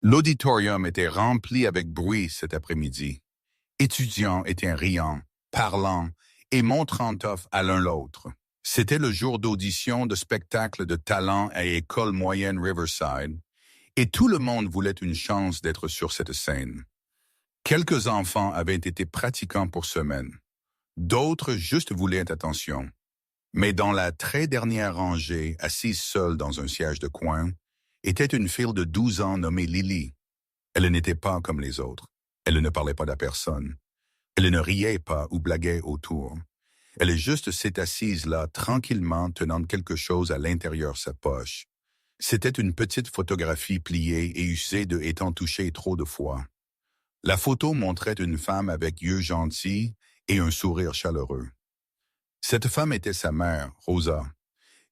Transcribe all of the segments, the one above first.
L'auditorium était rempli avec bruit cet après-midi. Étudiants étaient riants, parlant et montrant off à l'un l'autre. C'était le jour d'audition de spectacle de talent à École moyenne Riverside, et tout le monde voulait une chance d'être sur cette scène. Quelques enfants avaient été pratiquants pour semaines. D'autres juste voulaient attention. Mais dans la très dernière rangée, assise seule dans un siège de coin, était une fille de 12 ans nommée Lily. Elle n'était pas comme les autres. Elle ne parlait pas à personne. Elle ne riait pas ou blaguait autour. Elle juste s'est assise là, tranquillement, tenant quelque chose à l'intérieur de sa poche. C'était une petite photographie pliée et usée de étant touchée trop de fois. La photo montrait une femme avec yeux gentils et un sourire chaleureux. Cette femme était sa mère, Rosa.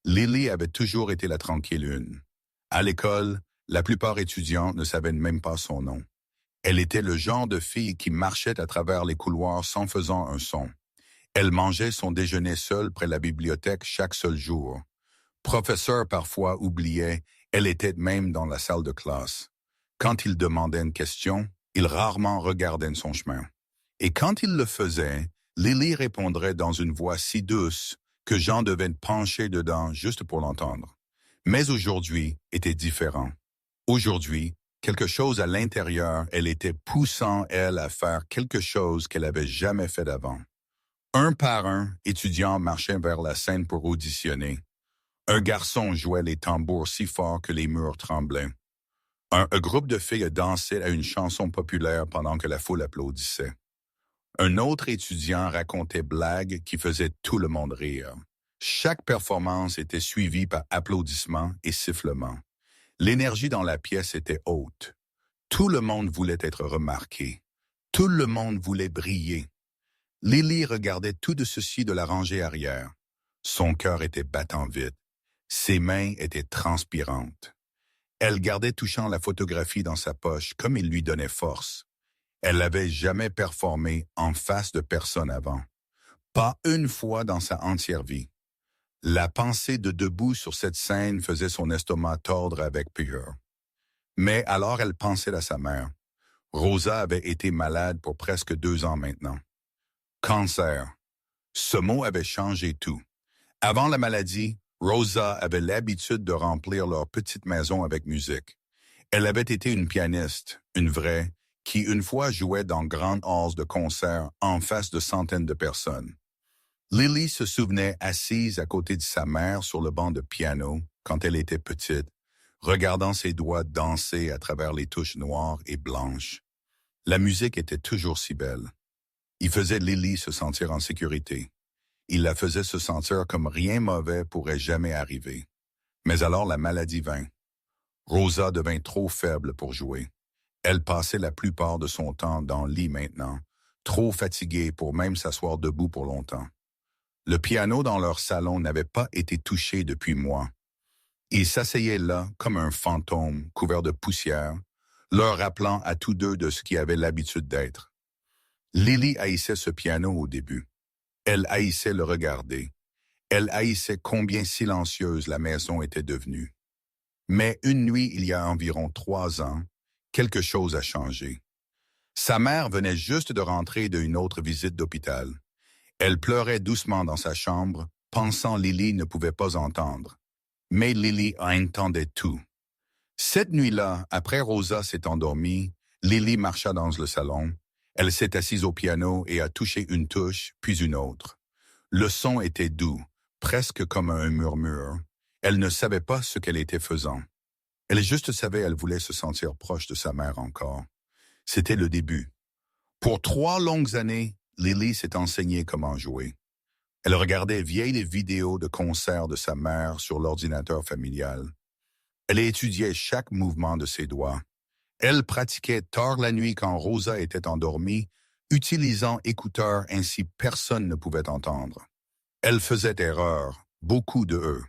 Lily avait toujours été la tranquille une. À l'école, la plupart étudiants ne savaient même pas son nom. Elle était le genre de fille qui marchait à travers les couloirs sans faisant un son. Elle mangeait son déjeuner seule près de la bibliothèque chaque seul jour. Professeur parfois oubliait, elle était même dans la salle de classe. Quand il demandait une question, il rarement regardait son chemin. Et quand il le faisait, Lily répondrait dans une voix si douce que Jean devait pencher dedans juste pour l'entendre. Mais aujourd'hui était différent. Aujourd'hui, quelque chose à l'intérieur, elle était poussant elle à faire quelque chose qu'elle avait jamais fait avant. Un par un, étudiants marchaient vers la scène pour auditionner. Un garçon jouait les tambours si fort que les murs tremblaient. Un groupe de filles dansait à une chanson populaire pendant que la foule applaudissait. Un autre étudiant racontait blagues qui faisaient tout le monde rire. Chaque performance était suivie par applaudissements et sifflements. L'énergie dans la pièce était haute. Tout le monde voulait être remarqué. Tout le monde voulait briller. Lily regardait tout de ceci de la rangée arrière. Son cœur était battant vite. Ses mains étaient transpirantes. Elle gardait touchant la photographie dans sa poche comme il lui donnait force. Elle n'avait jamais performé en face de personne avant. Pas une fois dans sa entière vie. La pensée de debout sur cette scène faisait son estomac tordre avec peur. Mais alors elle pensait à sa mère. Rosa avait été malade pour presque 2 ans maintenant. Cancer. Ce mot avait changé tout. Avant la maladie, Rosa avait l'habitude de remplir leur petite maison avec musique. Elle avait été une pianiste, une vraie, qui une fois jouait dans grandes halls de concert en face de centaines de personnes. Lily se souvenait assise à côté de sa mère sur le banc de piano quand elle était petite, regardant ses doigts danser à travers les touches noires et blanches. La musique était toujours si belle. Il faisait Lily se sentir en sécurité. Il la faisait se sentir comme rien mauvais pourrait jamais arriver. Mais alors la maladie vint. Rosa devint trop faible pour jouer. Elle passait la plupart de son temps dans le lit maintenant, trop fatiguée pour même s'asseoir debout pour longtemps. Le piano dans leur salon n'avait pas été touché depuis mois. Il s'asseyait là comme un fantôme couvert de poussière, leur rappelant à tous deux de ce qui avait l'habitude d'être. Lily haïssait ce piano au début. Elle haïssait le regarder. Elle haïssait combien silencieuse la maison était devenue. Mais une nuit, il y a environ 3 ans, quelque chose a changé. Sa mère venait juste de rentrer d'une autre visite d'hôpital. Elle pleurait doucement dans sa chambre, pensant Lily ne pouvait pas entendre. Mais Lily entendait tout. Cette nuit-là, après Rosa s'est endormie, Lily marcha dans le salon. Elle s'est assise au piano et a touché une touche, puis une autre. Le son était doux, presque comme un murmure. Elle ne savait pas ce qu'elle était faisant. Elle juste savait qu'elle voulait se sentir proche de sa mère encore. C'était le début. Pour 3 longues années, Lily s'est enseignée comment jouer. Elle regardait vieilles vidéos de concerts de sa mère sur l'ordinateur familial. Elle étudiait chaque mouvement de ses doigts. Elle pratiquait tard la nuit quand Rosa était endormie, utilisant écouteurs ainsi personne ne pouvait entendre. Elle faisait erreur, beaucoup de eux.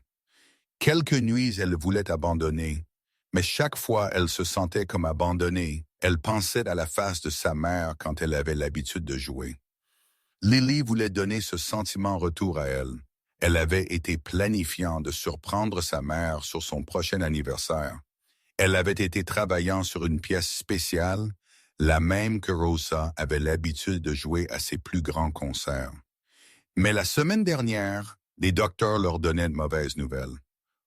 Quelques nuits, elle voulait abandonner, mais chaque fois elle se sentait comme abandonnée. Elle pensait à la face de sa mère quand elle avait l'habitude de jouer. Lily voulait donner ce sentiment retour à elle. Elle avait été planifiant de surprendre sa mère sur son prochain anniversaire. Elle avait été travaillant sur une pièce spéciale, la même que Rosa avait l'habitude de jouer à ses plus grands concerts. Mais la semaine dernière, les docteurs leur donnaient de mauvaises nouvelles.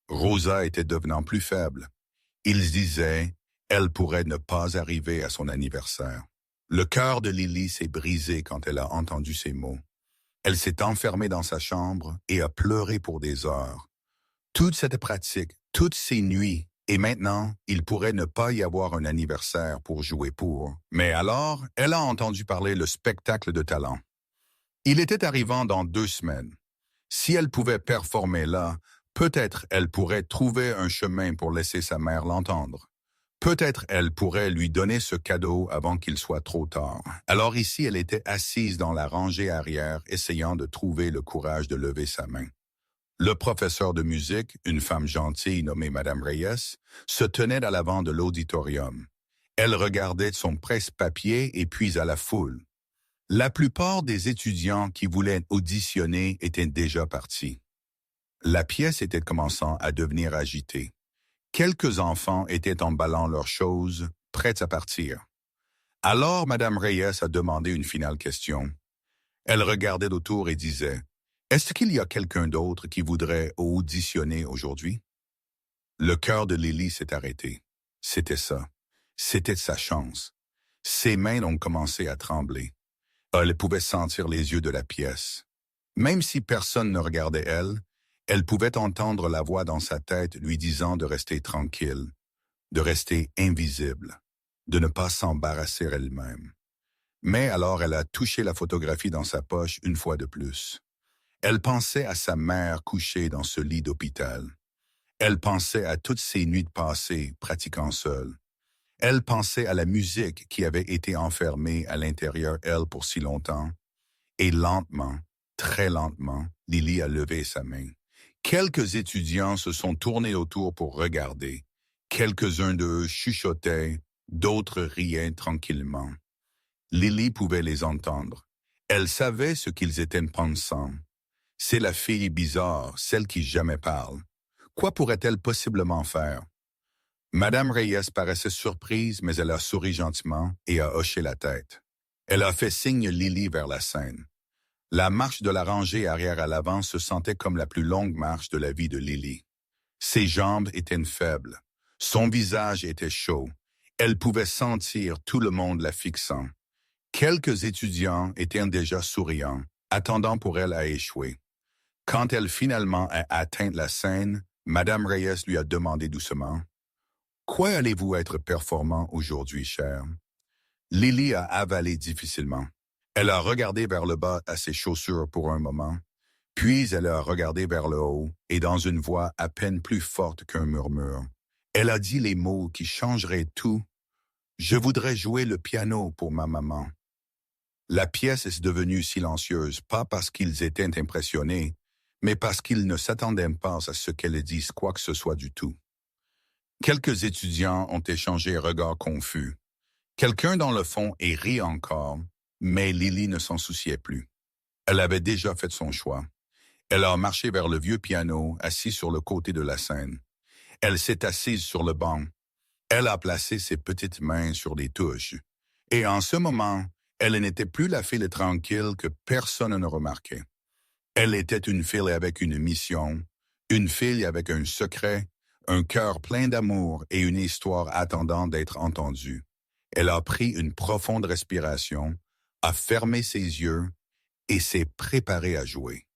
Rosa était devenant plus faible. Ils disaient, elle pourrait ne pas arriver à son anniversaire. Le cœur de Lily s'est brisé quand elle a entendu ces mots. Elle s'est enfermée dans sa chambre et a pleuré pour des heures. Toute cette pratique, toutes ces nuits, et maintenant, il pourrait ne pas y avoir un anniversaire pour jouer pour. Mais alors, elle a entendu parler le spectacle de talent. Il était arrivant dans 2 semaines. Si elle pouvait performer là, peut-être elle pourrait trouver un chemin pour laisser sa mère l'entendre. Peut-être elle pourrait lui donner ce cadeau avant qu'il soit trop tard. Alors ici, elle était assise dans la rangée arrière, essayant de trouver le courage de lever sa main. Le professeur de musique, une femme gentille nommée Madame Reyes, se tenait à l'avant de l'auditorium. Elle regardait son presse-papier et puis à la foule. La plupart des étudiants qui voulaient auditionner étaient déjà partis. La pièce était commençant à devenir agitée. Quelques enfants étaient emballant leurs choses, prêts à partir. Alors Madame Reyes a demandé une finale question. Elle regardait autour et disait, « Est-ce qu'il y a quelqu'un d'autre qui voudrait auditionner aujourd'hui? » Le cœur de Lily s'est arrêté. C'était ça. C'était sa chance. Ses mains ont commencé à trembler. Elle pouvait sentir les yeux de la pièce. Même si personne ne regardait elle pouvait entendre la voix dans sa tête lui disant de rester tranquille, de rester invisible, de ne pas s'embarrasser elle-même. Mais alors elle a touché la photographie dans sa poche une fois de plus. Elle pensait à sa mère couchée dans ce lit d'hôpital. Elle pensait à toutes ces nuits passées pratiquant seule. Elle pensait à la musique qui avait été enfermée à l'intérieur elle pour si longtemps. Et lentement, très lentement, Lily a levé sa main. Quelques étudiants se sont tournés autour pour regarder. Quelques-uns d'eux chuchotaient, d'autres riaient tranquillement. Lily pouvait les entendre. Elle savait ce qu'ils étaient pensant. C'est la fille bizarre, celle qui jamais parle. Quoi pourrait-elle possiblement faire? Madame Reyes paraissait surprise, mais elle a souri gentiment et a hoché la tête. Elle a fait signe Lily vers la scène. La marche de la rangée arrière à l'avant se sentait comme la plus longue marche de la vie de Lily. Ses jambes étaient faibles. Son visage était chaud. Elle pouvait sentir tout le monde la fixant. Quelques étudiants étaient déjà souriants, attendant pour elle à échouer. Quand elle finalement a atteint la scène, Madame Reyes lui a demandé doucement, « Quoi allez-vous être performant aujourd'hui, chère? » Lily a avalé difficilement. Elle a regardé vers le bas à ses chaussures pour un moment, puis elle a regardé vers le haut et dans une voix à peine plus forte qu'un murmure. Elle a dit les mots qui changeraient tout. « Je voudrais jouer le piano pour ma maman. » La pièce est devenue silencieuse, pas parce qu'ils étaient impressionnés, mais parce qu'ils ne s'attendaient pas à ce qu'elle dise quoi que ce soit du tout. Quelques étudiants ont échangé un regard confus. Quelqu'un dans le fond est ri encore, mais Lily ne s'en souciait plus. Elle avait déjà fait son choix. Elle a marché vers le vieux piano, assis sur le côté de la scène. Elle s'est assise sur le banc. Elle a placé ses petites mains sur les touches. Et en ce moment, elle n'était plus la fille tranquille que personne ne remarquait. Elle était une fille avec une mission, une fille avec un secret, un cœur plein d'amour et une histoire attendant d'être entendue. Elle a pris une profonde respiration, a fermé ses yeux et s'est préparée à jouer.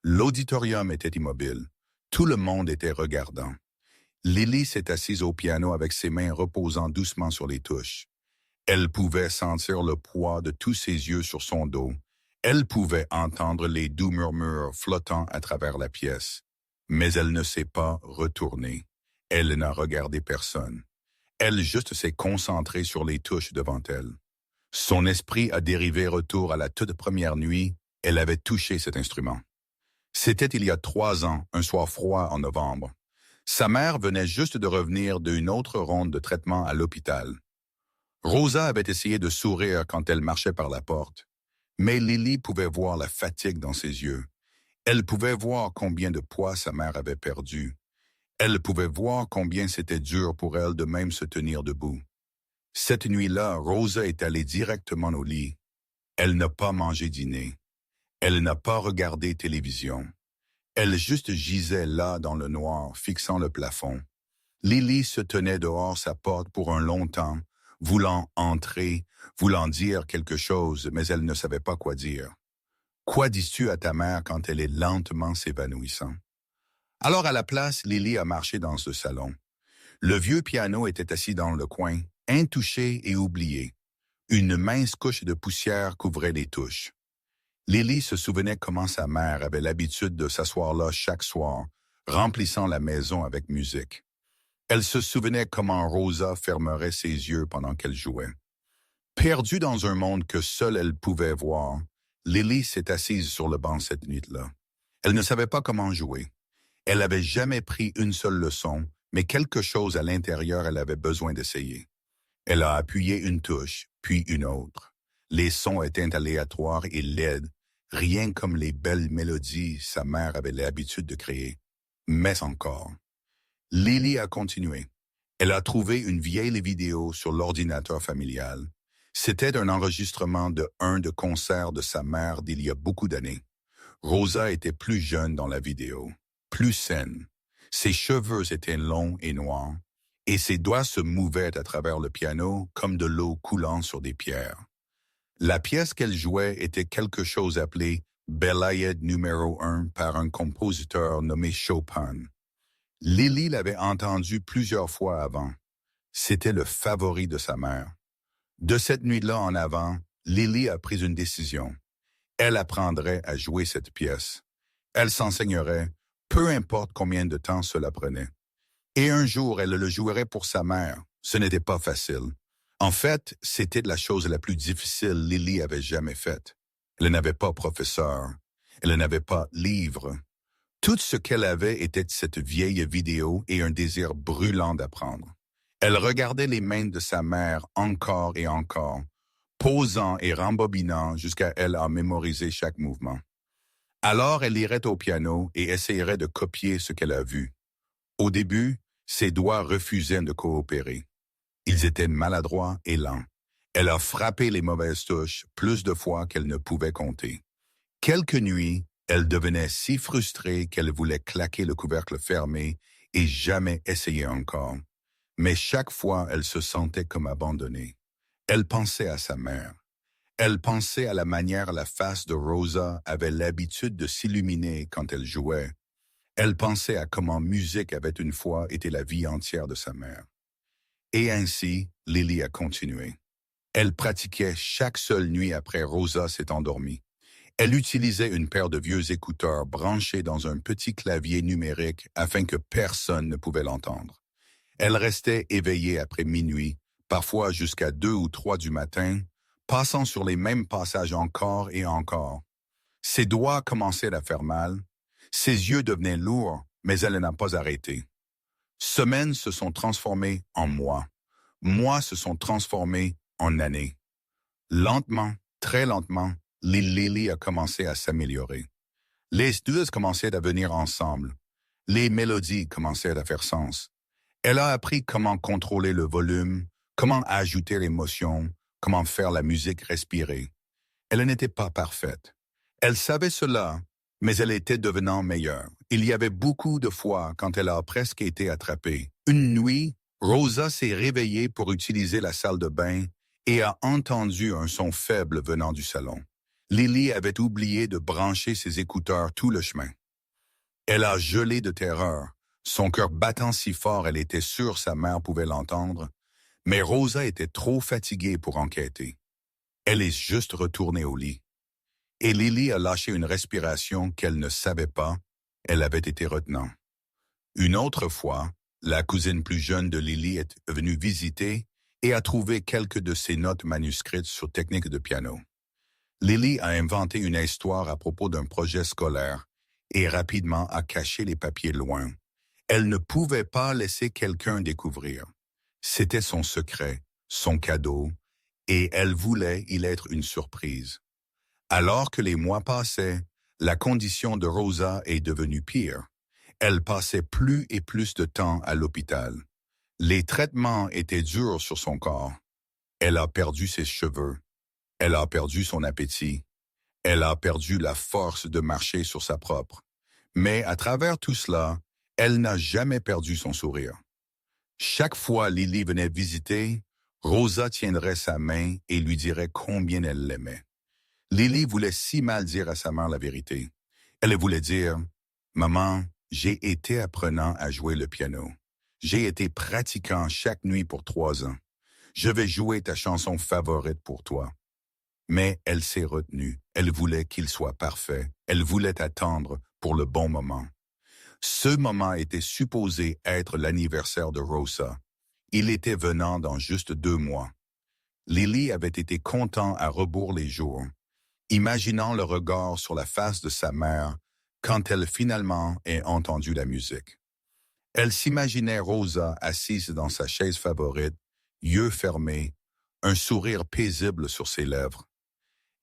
L'auditorium était immobile. Tout le monde était regardant. Lily s'est assise au piano avec ses mains reposant doucement sur les touches. Elle pouvait sentir le poids de tous ses yeux sur son dos. Elle pouvait entendre les doux murmures flottant à travers la pièce. Mais elle ne s'est pas retournée. Elle n'a regardé personne. Elle juste s'est concentrée sur les touches devant elle. Son esprit a dérivé retour à la toute première nuit. Elle avait touché cet instrument. C'était il y a 3 ans, un soir froid en novembre. Sa mère venait juste de revenir d'une autre ronde de traitement à l'hôpital. Rosa avait essayé de sourire quand elle marchait par la porte, mais Lily pouvait voir la fatigue dans ses yeux. Elle pouvait voir combien de poids sa mère avait perdu. Elle pouvait voir combien c'était dur pour elle de même se tenir debout. Cette nuit-là, Rosa est allée directement au lit. Elle n'a pas mangé dîner. Elle n'a pas regardé télévision. Elle juste gisait là dans le noir, fixant le plafond. Lily se tenait dehors sa porte pour un long temps, voulant entrer, voulant dire quelque chose, mais elle ne savait pas quoi dire. Quoi dis-tu à ta mère quand elle est lentement s'évanouissant? Alors à la place, Lily a marché dans ce salon. Le vieux piano était assis dans le coin, intouché et oublié. Une mince couche de poussière couvrait les touches. Lily se souvenait comment sa mère avait l'habitude de s'asseoir là chaque soir, remplissant la maison avec musique. Elle se souvenait comment Rosa fermerait ses yeux pendant qu'elle jouait. Perdue dans un monde que seule elle pouvait voir, Lily s'est assise sur le banc cette nuit-là. Elle ne savait pas comment jouer. Elle n'avait jamais pris une seule leçon, mais quelque chose à l'intérieur elle avait besoin d'essayer. Elle a appuyé une touche, puis une autre. Les sons étaient aléatoires et laides, rien comme les belles mélodies sa mère avait l'habitude de créer. Mais encore. Lily a continué. Elle a trouvé une vieille vidéo sur l'ordinateur familial. C'était un enregistrement de concert de sa mère d'il y a beaucoup d'années. Rosa était plus jeune dans la vidéo, plus saine. Ses cheveux étaient longs et noirs, et ses doigts se mouvaient à travers le piano comme de l'eau coulant sur des pierres. La pièce qu'elle jouait était quelque chose appelé Belaïd numéro 1 par un compositeur nommé Chopin. Lily l'avait entendu plusieurs fois avant. C'était le favori de sa mère. De cette nuit-là en avant, Lily a pris une décision. Elle apprendrait à jouer cette pièce. Elle s'enseignerait, peu importe combien de temps cela prenait. Et un jour, elle le jouerait pour sa mère. Ce n'était pas facile. En fait, c'était la chose la plus difficile Lily avait jamais faite. Elle n'avait pas professeur. Elle n'avait pas livre. Tout ce qu'elle avait était cette vieille vidéo et un désir brûlant d'apprendre. Elle regardait les mains de sa mère encore et encore, posant et rembobinant jusqu'à elle en mémoriser chaque mouvement. Alors elle irait au piano et essayerait de copier ce qu'elle a vu. Au début, ses doigts refusaient de coopérer. Ils étaient maladroits et lents. Elle a frappé les mauvaises touches plus de fois qu'elle ne pouvait compter. Quelques nuits, elle devenait si frustrée qu'elle voulait claquer le couvercle fermé et jamais essayer encore. Mais chaque fois, elle se sentait comme abandonnée. Elle pensait à sa mère. Elle pensait à la manière la face de Rosa avait l'habitude de s'illuminer quand elle jouait. Elle pensait à comment musique avait une fois été la vie entière de sa mère. Et ainsi, Lily a continué. Elle pratiquait chaque seule nuit après Rosa s'est endormie. Elle utilisait une paire de vieux écouteurs branchés dans un petit clavier numérique afin que personne ne pouvait l'entendre. Elle restait éveillée après minuit, parfois jusqu'à 2 ou 3 du matin, passant sur les mêmes passages encore et encore. Ses doigts commençaient à faire mal, ses yeux devenaient lourds, mais elle n'a pas arrêté. Semaines se sont transformées en mois. Mois se sont transformés en années. Lentement, très lentement, Lily a commencé à s'améliorer. Les deux commençaient à venir ensemble. Les mélodies commençaient à faire sens. Elle a appris comment contrôler le volume, comment ajouter l'émotion, comment faire la musique respirer. Elle n'était pas parfaite. Elle savait cela, mais elle était devenant meilleure. Il y avait beaucoup de fois quand elle a presque été attrapée. Une nuit, Rosa s'est réveillée pour utiliser la salle de bain et a entendu un son faible venant du salon. Lily avait oublié de brancher ses écouteurs tout le chemin. Elle a gelé de terreur, son cœur battant si fort elle était sûre sa mère pouvait l'entendre, mais Rosa était trop fatiguée pour enquêter. Elle est juste retournée au lit. Et Lily a lâché une respiration qu'elle ne savait pas, elle avait été retenant. Une autre fois, la cousine plus jeune de Lily est venue visiter et a trouvé quelques de ses notes manuscrites sur technique de piano. Lily a inventé une histoire à propos d'un projet scolaire et rapidement a caché les papiers loin. Elle ne pouvait pas laisser quelqu'un découvrir. C'était son secret, son cadeau, et elle voulait y être une surprise. Alors que les mois passaient, la condition de Rosa est devenue pire. Elle passait plus et plus de temps à l'hôpital. Les traitements étaient durs sur son corps. Elle a perdu ses cheveux. Elle a perdu son appétit. Elle a perdu la force de marcher sur sa propre. Mais à travers tout cela, elle n'a jamais perdu son sourire. Chaque fois Lily venait visiter, Rosa tiendrait sa main et lui dirait combien elle l'aimait. Lily voulait si mal dire à sa mère la vérité. Elle voulait dire, « Maman, j'ai été apprenant à jouer le piano. J'ai été pratiquant chaque nuit pour 3 ans. Je vais jouer ta chanson favorite pour toi. » Mais elle s'est retenue. Elle voulait qu'il soit parfait. Elle voulait attendre pour le bon moment. Ce moment était supposé être l'anniversaire de Rosa. Il était venant dans juste 2 mois. Lily avait été content à rebours les jours, imaginant le regard sur la face de sa mère quand elle finalement ait entendu la musique. Elle s'imaginait Rosa assise dans sa chaise favorite, yeux fermés, un sourire paisible sur ses lèvres.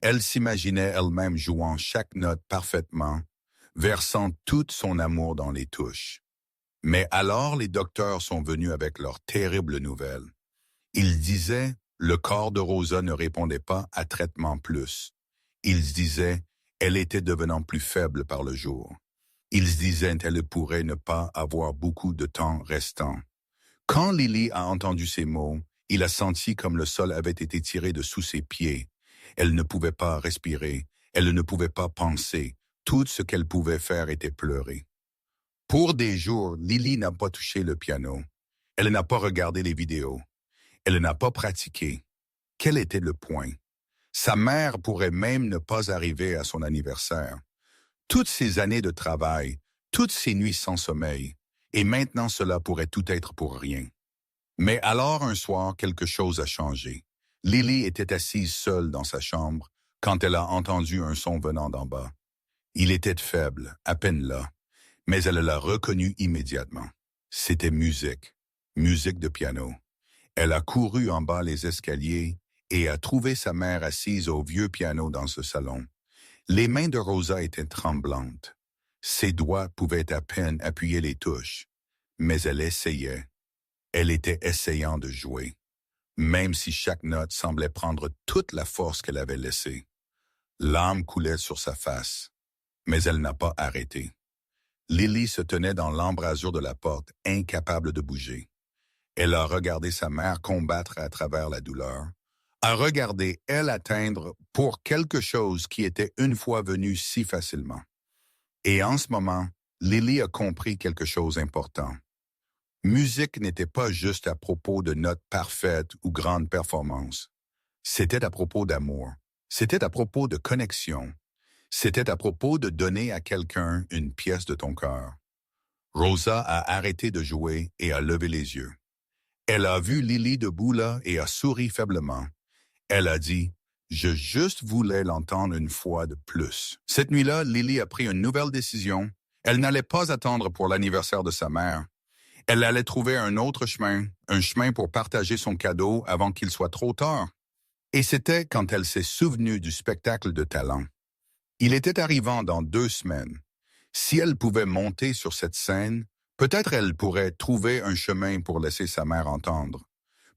Elle s'imaginait elle-même jouant chaque note parfaitement, versant tout son amour dans les touches. Mais alors les docteurs sont venus avec leur terrible nouvelle. Ils disaient le corps de Rosa ne répondait pas à traitement plus. Ils disaient elle était devenant plus faible par le jour. Ils disaient qu'elle pourrait ne pas avoir beaucoup de temps restant. Quand Lily a entendu ces mots, il a senti comme le sol avait été tiré de sous ses pieds. Elle ne pouvait pas respirer, elle ne pouvait pas penser. Tout ce qu'elle pouvait faire était pleurer. Pour des jours, Lily n'a pas touché le piano. Elle n'a pas regardé les vidéos. Elle n'a pas pratiqué. Quel était le point? Sa mère pourrait même ne pas arriver à son anniversaire. Toutes ces années de travail, toutes ces nuits sans sommeil, et maintenant cela pourrait tout être pour rien. Mais alors un soir, quelque chose a changé. Lily était assise seule dans sa chambre quand elle a entendu un son venant d'en bas. Il était faible, à peine là, mais elle l'a reconnu immédiatement. C'était musique, musique de piano. Elle a couru en bas les escaliers et a trouvé sa mère assise au vieux piano dans ce salon. Les mains de Rosa étaient tremblantes. Ses doigts pouvaient à peine appuyer les touches, mais elle essayait. Elle était essayant de jouer, même si chaque note semblait prendre toute la force qu'elle avait laissée. L'âme coulait sur sa face, mais elle n'a pas arrêté. Lily se tenait dans l'embrasure de la porte, incapable de bouger. Elle a regardé sa mère combattre à travers la douleur, a regardé elle atteindre pour quelque chose qui était une fois venu si facilement. Et en ce moment, Lily a compris quelque chose d'important. Musique n'était pas juste à propos de notes parfaites ou grandes performances. C'était à propos d'amour. C'était à propos de connexion. C'était à propos de donner à quelqu'un une pièce de ton cœur. Rosa a arrêté de jouer et a levé les yeux. Elle a vu Lily debout là et a souri faiblement. Elle a dit « Je juste voulais l'entendre une fois de plus ». Cette nuit-là, Lily a pris une nouvelle décision. Elle n'allait pas attendre pour l'anniversaire de sa mère. Elle allait trouver un autre chemin, un chemin pour partager son cadeau avant qu'il soit trop tard. Et c'était quand elle s'est souvenue du spectacle de talent. Il était arrivant dans 2 semaines. Si elle pouvait monter sur cette scène, peut-être elle pourrait trouver un chemin pour laisser sa mère entendre.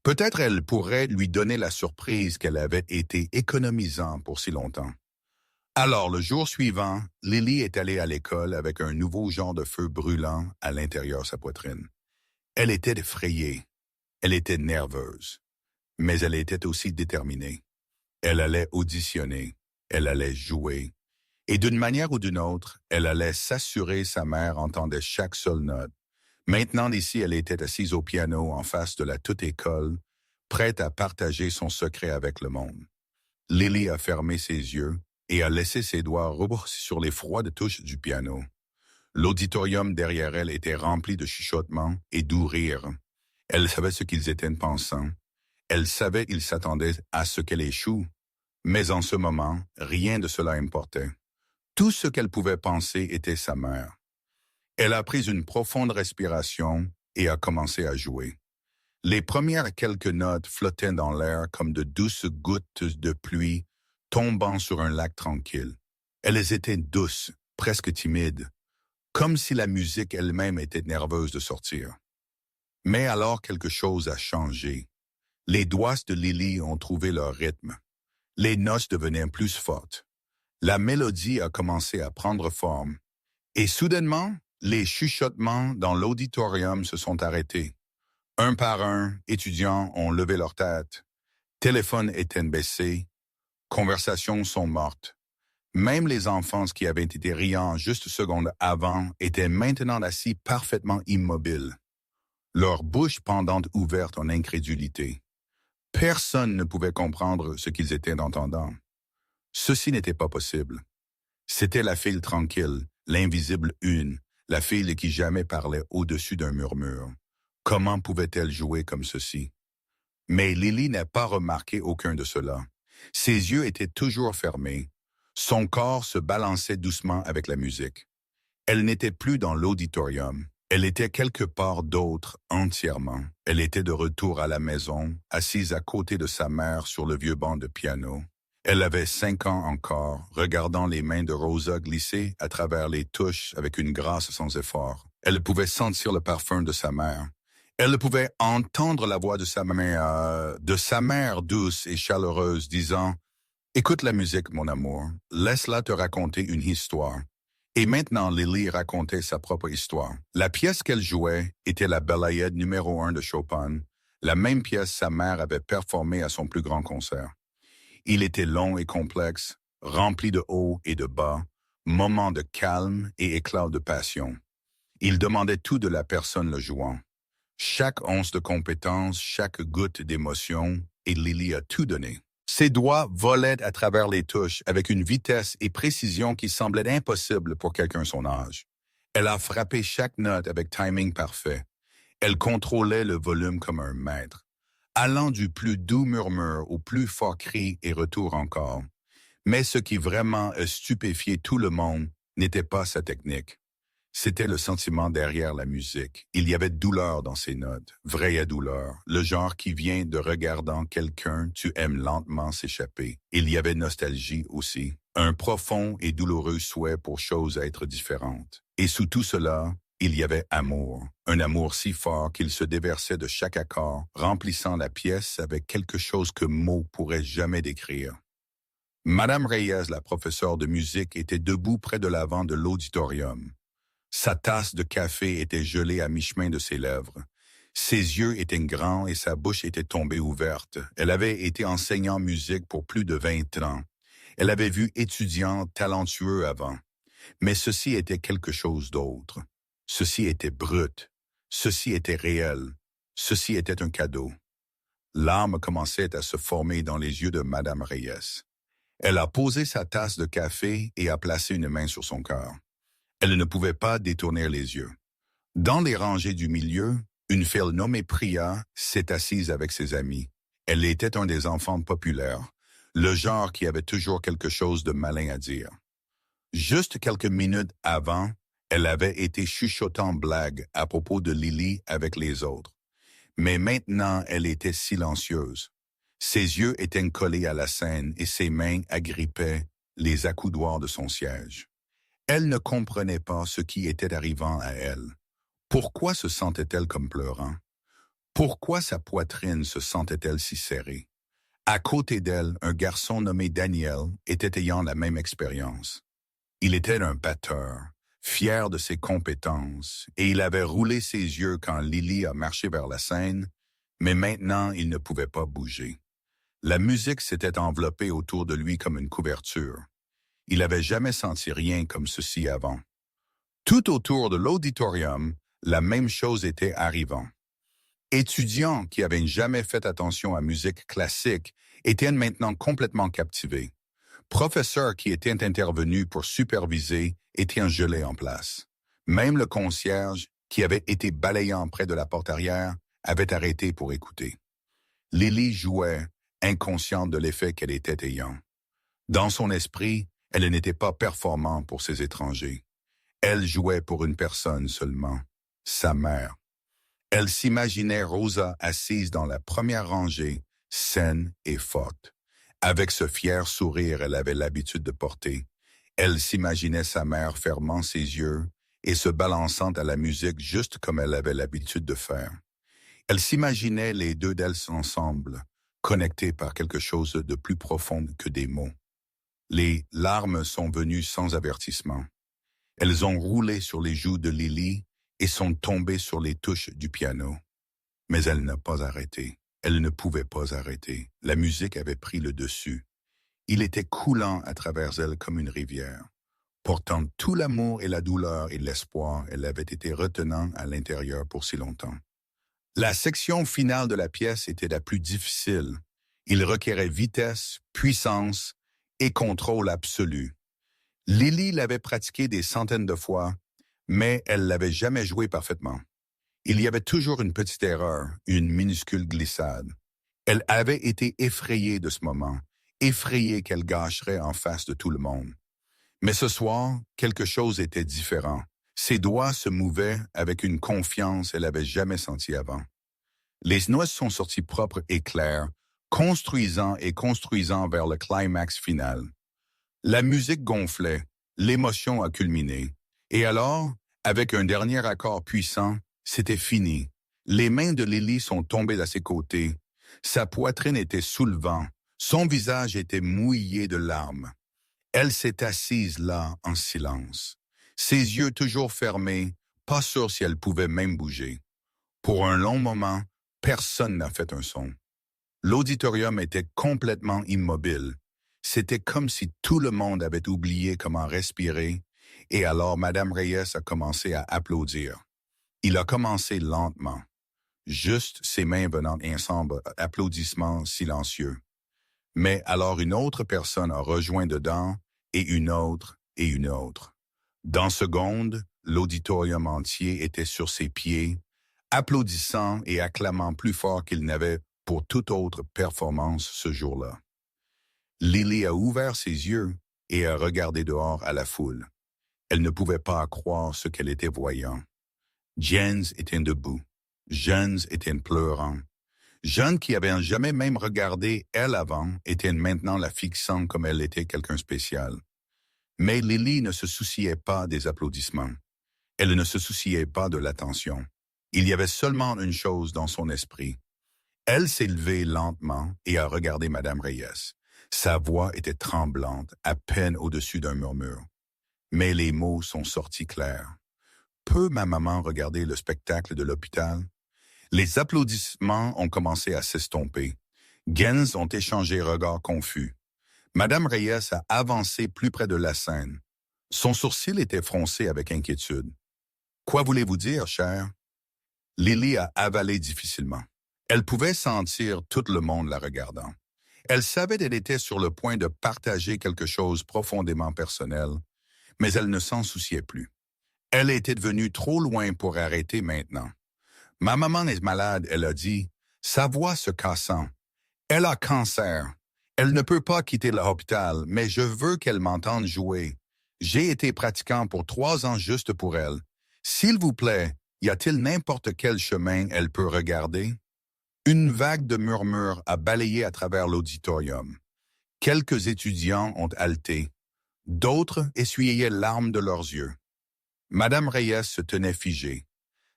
Peut-être elle pourrait lui donner la surprise qu'elle avait été économisant pour si longtemps. Alors, le jour suivant, Lily est allée à l'école avec un nouveau genre de feu brûlant à l'intérieur de sa poitrine. Elle était effrayée. Elle était nerveuse. Mais elle était aussi déterminée. Elle allait auditionner. Elle allait jouer. Et d'une manière ou d'une autre, elle allait s'assurer sa mère entendait chaque seule note. Maintenant d'ici, elle était assise au piano en face de la toute école, prête à partager son secret avec le monde. Lily a fermé ses yeux et a laissé ses doigts reposer sur les froides touches du piano. L'auditorium derrière elle était rempli de chuchotements et doux rires. Elle savait ce qu'ils étaient pensant. Elle savait qu'ils s'attendaient à ce qu'elle échoue. Mais en ce moment, rien de cela importait. Tout ce qu'elle pouvait penser était sa mère. Elle a pris une profonde respiration et a commencé à jouer. Les premières quelques notes flottaient dans l'air comme de douces gouttes de pluie tombant sur un lac tranquille. Elles étaient douces, presque timides. comme si la musique elle-même était nerveuse de sortir. Mais alors quelque chose a changé. Les doigts de Lily ont trouvé leur rythme. Les notes devenaient plus fortes. La mélodie a commencé à prendre forme. Et soudainement, les chuchotements dans l'auditorium se sont arrêtés. Un par un, étudiants ont levé leur tête. Téléphones étaient baissés. Conversations sont mortes. Même les enfants qui avaient été riants juste secondes avant étaient maintenant assis parfaitement immobiles, leur bouche pendante ouverte en incrédulité. Personne ne pouvait comprendre ce qu'ils étaient entendant. Ceci n'était pas possible. C'était la fille tranquille, l'invisible une, la fille qui jamais parlait au-dessus d'un murmure. Comment pouvait-elle jouer comme ceci? Mais Lily n'a pas remarqué aucun de cela. Ses yeux étaient toujours fermés. Son corps se balançait doucement avec la musique. Elle n'était plus dans l'auditorium. Elle était quelque part d'autre entièrement. Elle était de retour à la maison, assise à côté de sa mère sur le vieux banc de piano. Elle avait 5 ans encore, regardant les mains de Rosa glisser à travers les touches avec une grâce sans effort. Elle pouvait sentir le parfum de sa mère. Elle pouvait entendre la voix de sa mère douce et chaleureuse disant « Écoute la musique, mon amour, laisse-la te raconter une histoire. » Et maintenant, Lily racontait sa propre histoire. La pièce qu'elle jouait était la Ballade numéro 1 de Chopin, la même pièce sa mère avait performée à son plus grand concert. Il était long et complexe, rempli de hauts et de bas, moments de calme et éclats de passion. Il demandait tout de la personne le jouant. Chaque once de compétence, chaque goutte d'émotion, et Lily a tout donné. Ses doigts volaient à travers les touches avec une vitesse et précision qui semblaient impossibles pour quelqu'un de son âge. Elle a frappé chaque note avec timing parfait. Elle contrôlait le volume comme un maître, allant du plus doux murmure au plus fort cri et retour encore. Mais ce qui vraiment a stupéfié tout le monde n'était pas sa technique. C'était le sentiment derrière la musique. Il y avait douleur dans ses notes, vraie douleur, le genre qui vient de regardant quelqu'un tu aimes lentement s'échapper. Il y avait nostalgie aussi, un profond et douloureux souhait pour choses à être différentes. Et sous tout cela, il y avait amour, un amour si fort qu'il se déversait de chaque accord, remplissant la pièce avec quelque chose que mots pourraient jamais décrire. Madame Reyes, la professeure de musique, était debout près de l'avant de l'auditorium. Sa tasse de café était gelée à mi-chemin de ses lèvres. Ses yeux étaient grands et sa bouche était tombée ouverte. Elle avait été enseignant musique pour plus de 20 ans. Elle avait vu étudiants talentueux avant. Mais ceci était quelque chose d'autre. Ceci était brut. Ceci était réel. Ceci était un cadeau. Larmes commençaient à se former dans les yeux de Madame Reyes. Elle a posé sa tasse de café et a placé une main sur son cœur. Elle ne pouvait pas détourner les yeux. Dans les rangées du milieu, une fille nommée Priya s'est assise avec ses amis. Elle était un des enfants populaires, le genre qui avait toujours quelque chose de malin à dire. Juste quelques minutes avant, elle avait été chuchotant blague à propos de Lily avec les autres. Mais maintenant, elle était silencieuse. Ses yeux étaient collés à la scène et ses mains agrippaient les accoudoirs de son siège. Elle ne comprenait pas ce qui était arrivant à elle. Pourquoi se sentait-elle comme pleurant? Pourquoi sa poitrine se sentait-elle si serrée? À côté d'elle, un garçon nommé Daniel était ayant la même expérience. Il était un batteur, fier de ses compétences, et il avait roulé ses yeux quand Lily a marché vers la scène, mais maintenant il ne pouvait pas bouger. La musique s'était enveloppée autour de lui comme une couverture. Il n'avait jamais senti rien comme ceci avant. Tout autour de l'auditorium, la même chose était arrivant. Étudiants qui n'avaient jamais fait attention à musique classique étaient maintenant complètement captivés. Professeurs qui étaient intervenus pour superviser étaient gelés en place. Même le concierge, qui avait été balayant près de la porte arrière, avait arrêté pour écouter. Lily jouait, inconsciente de l'effet qu'elle était ayant. Dans son esprit, elle n'était pas performante pour ces étrangers. Elle jouait pour une personne seulement, sa mère. Elle s'imaginait Rosa assise dans la première rangée, saine et forte. Avec ce fier sourire elle avait l'habitude de porter. Elle s'imaginait sa mère fermant ses yeux et se balançant à la musique juste comme elle avait l'habitude de faire. Elle s'imaginait les deux d'elles ensemble, connectés par quelque chose de plus profond que des mots. Les larmes sont venues sans avertissement. Elles ont roulé sur les joues de Lily et sont tombées sur les touches du piano. Mais elle n'a pas arrêté. Elle ne pouvait pas arrêter. La musique avait pris le dessus. Il était coulant à travers elle comme une rivière. Portant tout l'amour et la douleur et l'espoir, elle avait été retenant à l'intérieur pour si longtemps. La section finale de la pièce était la plus difficile. Il requérait vitesse, puissance et contrôle absolu. Lily l'avait pratiqué des centaines de fois, mais elle l'avait jamais joué parfaitement. Il y avait toujours une petite erreur, une minuscule glissade. Elle avait été effrayée de ce moment, effrayée qu'elle gâcherait en face de tout le monde. Mais ce soir, quelque chose était différent. Ses doigts se mouvaient avec une confiance qu'elle n'avait jamais sentie avant. Les notes sont sorties propres et claires, construisant et construisant vers le climax final. La musique gonflait, l'émotion a culminé. Et alors, avec un dernier accord puissant, c'était fini. Les mains de Lily sont tombées à ses côtés. Sa poitrine était sous le vent. Son visage était mouillé de larmes. Elle s'est assise là, en silence. Ses yeux toujours fermés, pas sûre si elle pouvait même bouger. Pour un long moment, personne n'a fait un son. L'auditorium était complètement immobile. C'était comme si tout le monde avait oublié comment respirer, et alors Madame Reyes a commencé à applaudir. Il a commencé lentement, juste ses mains venant ensemble, applaudissements silencieux. Mais alors une autre personne a rejoint dedans, et une autre, et une autre. Dans secondes, l'auditorium entier était sur ses pieds, applaudissant et acclamant plus fort qu'il n'avait pour toute autre performance ce jour-là. Lily a ouvert ses yeux et a regardé dehors à la foule. Elle ne pouvait pas croire ce qu'elle était voyant. Jens était debout. Jens était pleurant. Jeanne, qui avait jamais même regardé elle avant, était maintenant la fixant comme elle était quelqu'un spécial. Mais Lily ne se souciait pas des applaudissements. Elle ne se souciait pas de l'attention. Il y avait seulement une chose dans son esprit. Elle s'est levée lentement et a regardé Madame Reyes. Sa voix était tremblante, à peine au-dessus d'un murmure. Mais les mots sont sortis clairs. Peut ma maman regarder le spectacle de l'hôpital? Les applaudissements ont commencé à s'estomper. Gens ont échangé regards confus. Madame Reyes a avancé plus près de la scène. Son sourcil était froncé avec inquiétude. « Quoi voulez-vous dire, chère? » Lily a avalé difficilement. Elle pouvait sentir tout le monde la regardant. Elle savait qu'elle était sur le point de partager quelque chose profondément personnel, mais elle ne s'en souciait plus. Elle était devenue trop loin pour arrêter maintenant. « Ma maman est malade, elle a dit, sa voix se cassant. Elle a cancer. Elle ne peut pas quitter l'hôpital, mais je veux qu'elle m'entende jouer. J'ai été pratiquant pour 3 ans juste pour elle. S'il vous plaît, y a-t-il n'importe quel chemin elle peut regarder? » Une vague de murmures a balayé à travers l'auditorium. Quelques étudiants ont haleté. D'autres essuyaient larmes de leurs yeux. Madame Reyes se tenait figée,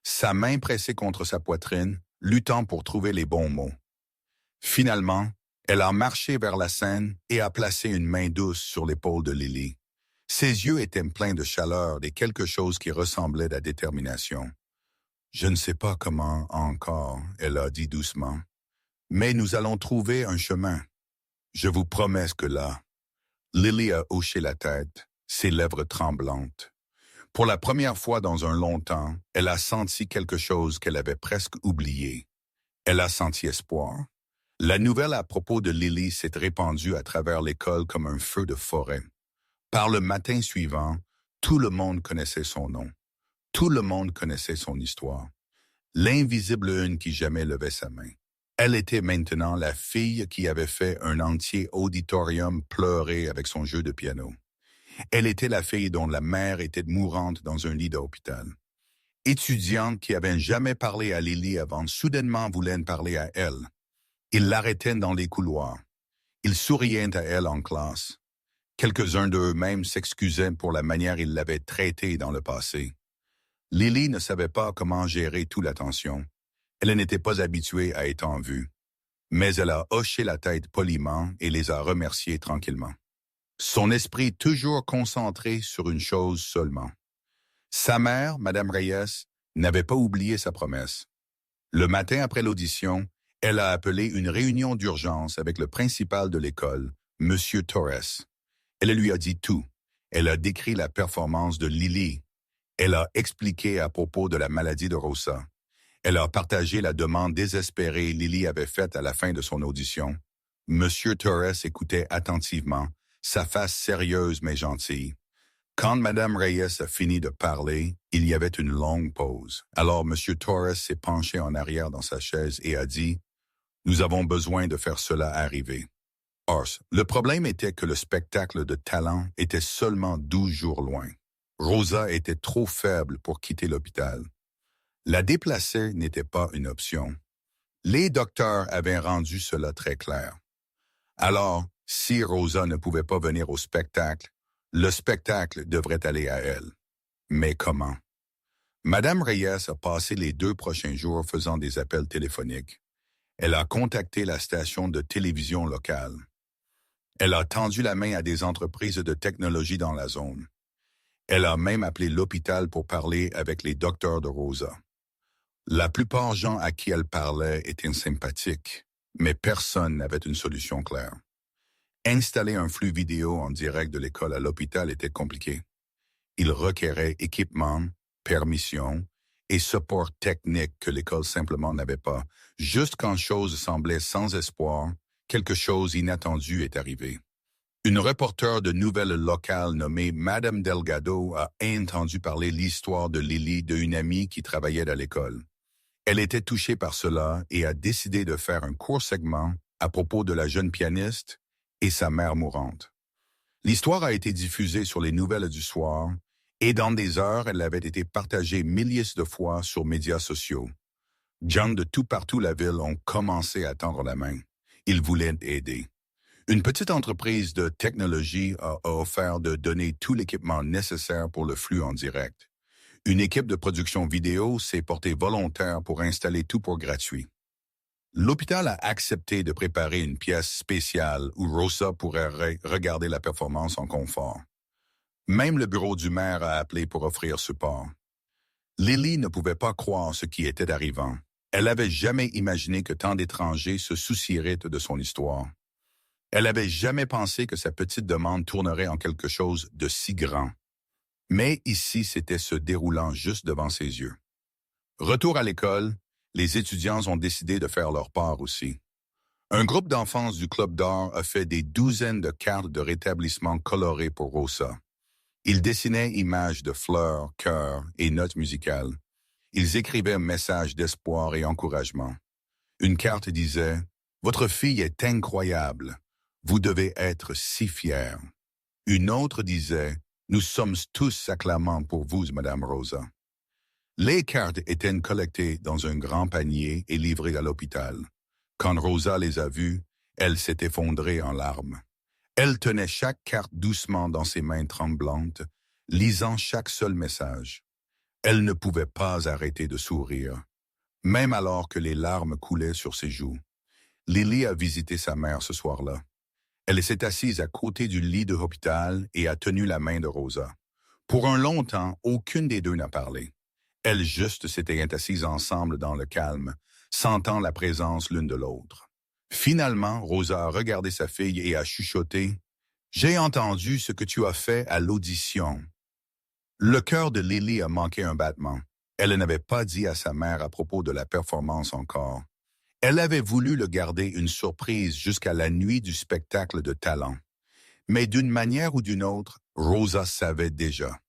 sa main pressée contre sa poitrine, luttant pour trouver les bons mots. Finalement, elle a marché vers la scène et a placé une main douce sur l'épaule de Lily. Ses yeux étaient pleins de chaleur et quelque chose qui ressemblait à détermination. « Je ne sais pas comment encore, » elle a dit doucement, « mais nous allons trouver un chemin. Je vous promets que là. » Lily a hoché la tête, ses lèvres tremblantes. Pour la première fois dans un long temps, elle a senti quelque chose qu'elle avait presque oublié. Elle a senti espoir. La nouvelle à propos de Lily s'est répandue à travers l'école comme un feu de forêt. Par le matin suivant, tout le monde connaissait son nom. Tout le monde connaissait son histoire. L'invisible une qui jamais levait sa main. Elle était maintenant la fille qui avait fait un entier auditorium pleurer avec son jeu de piano. Elle était la fille dont la mère était mourante dans un lit d'hôpital. Étudiante qui avait jamais parlé à Lily avant, soudainement voulait parler à elle. Ils l'arrêtaient dans les couloirs. Ils souriaient à elle en classe. Quelques-uns d'eux-mêmes s'excusaient pour la manière ils l'avaient traitée dans le passé. Lily ne savait pas comment gérer toute l'attention. Elle n'était pas habituée à être en vue. Mais elle a hoché la tête poliment et les a remerciés tranquillement. Son esprit toujours concentré sur une chose seulement. Sa mère, Madame Reyes, n'avait pas oublié sa promesse. Le matin après l'audition, elle a appelé une réunion d'urgence avec le principal de l'école, Monsieur Torres. Elle lui a dit tout. Elle a décrit la performance de Lily. Elle a expliqué à propos de la maladie de Rosa. Elle a partagé la demande désespérée Lily avait faite à la fin de son audition. Monsieur Torres écoutait attentivement, sa face sérieuse mais gentille. Quand Madame Reyes a fini de parler, il y avait une longue pause. Alors Monsieur Torres s'est penché en arrière dans sa chaise et a dit « Nous avons besoin de faire cela arriver. » Ors, le problème était que le spectacle de talent était seulement 12 jours loin. Rosa était trop faible pour quitter l'hôpital. La déplacer n'était pas une option. Les docteurs avaient rendu cela très clair. Alors, si Rosa ne pouvait pas venir au spectacle, le spectacle devrait aller à elle. Mais comment? Madame Reyes a passé les 2 prochains jours faisant des appels téléphoniques. Elle a contacté la station de télévision locale. Elle a tendu la main à des entreprises de technologie dans la zone. Elle a même appelé l'hôpital pour parler avec les docteurs de Rosa. La plupart des gens à qui elle parlait étaient sympathiques, mais personne n'avait une solution claire. Installer un flux vidéo en direct de l'école à l'hôpital était compliqué. Il requérait équipement, permission et support technique que l'école simplement n'avait pas. Juste quand chose semblait sans espoir, quelque chose inattendu est arrivé. Une reporter de nouvelles locales nommée Madame Delgado a entendu parler l'histoire de Lily d'une amie qui travaillait à l'école. Elle était touchée par cela et a décidé de faire un court segment à propos de la jeune pianiste et sa mère mourante. L'histoire a été diffusée sur les nouvelles du soir et dans des heures, elle avait été partagée milliers de fois sur médias sociaux. Gens de tout partout la ville ont commencé à tendre la main. Ils voulaient aider. Une petite entreprise de technologie a offert de donner tout l'équipement nécessaire pour le flux en direct. Une équipe de production vidéo s'est portée volontaire pour installer tout pour gratuit. L'hôpital a accepté de préparer une pièce spéciale où Rosa pourrait regarder la performance en confort. Même le bureau du maire a appelé pour offrir support. Lily ne pouvait pas croire ce qui était arrivant. Elle n'avait jamais imaginé que tant d'étrangers se soucieraient de son histoire. Elle n'avait jamais pensé que sa petite demande tournerait en quelque chose de si grand. Mais ici, c'était se déroulant juste devant ses yeux. Retour à l'école, les étudiants ont décidé de faire leur part aussi. Un groupe d'enfants du club d'art a fait des douzaines de cartes de rétablissement colorées pour Rosa. Ils dessinaient images de fleurs, cœurs et notes musicales. Ils écrivaient un message d'espoir et encouragement. Une carte disait « Votre fille est incroyable. Vous devez être si fiers. » Une autre disait « Nous sommes tous acclamants pour vous, Madame Rosa. » Les cartes étaient collectées dans un grand panier et livrées à l'hôpital. Quand Rosa les a vues, elle s'est effondrée en larmes. Elle tenait chaque carte doucement dans ses mains tremblantes, lisant chaque seul message. Elle ne pouvait pas arrêter de sourire, même alors que les larmes coulaient sur ses joues. Lily a visité sa mère ce soir-là. Elle s'est assise à côté du lit de l'hôpital et a tenu la main de Rosa. Pour un long temps, aucune des deux n'a parlé. Elles juste s'étaient assises ensemble dans le calme, sentant la présence l'une de l'autre. Finalement, Rosa a regardé sa fille et a chuchoté « J'ai entendu ce que tu as fait à l'audition. » Le cœur de Lily a manqué un battement. Elle n'avait pas dit à sa mère à propos de la performance encore. Elle avait voulu le garder une surprise jusqu'à la nuit du spectacle de talent. Mais d'une manière ou d'une autre, Rosa savait déjà.